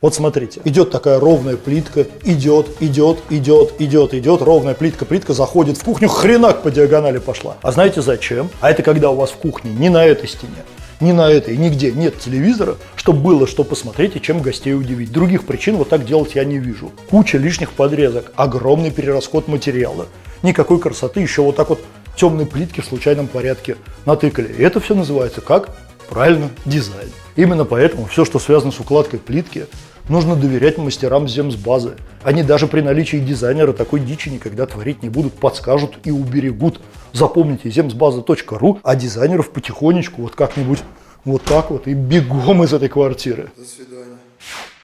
Вот смотрите, идет такая ровная плитка, идет, ровная плитка заходит в кухню, хренак по диагонали пошла. А знаете зачем? А это когда у вас в кухне ни на этой стене, ни на этой, нигде нет телевизора, чтобы было что посмотреть и чем гостей удивить. Других причин вот так делать я не вижу. Куча лишних подрезок, огромный перерасход материала. Никакой красоты, еще вот так вот темные плитки в случайном порядке натыкали. И это все называется как? Правильно, дизайн. Именно поэтому все, что связано с укладкой плитки, нужно доверять мастерам земсбазы. Они даже при наличии дизайнера такой дичи никогда творить не будут, подскажут и уберегут. Запомните земсбаза.ру, а дизайнеров потихонечку вот как-нибудь вот так вот и бегом из этой квартиры. До свидания.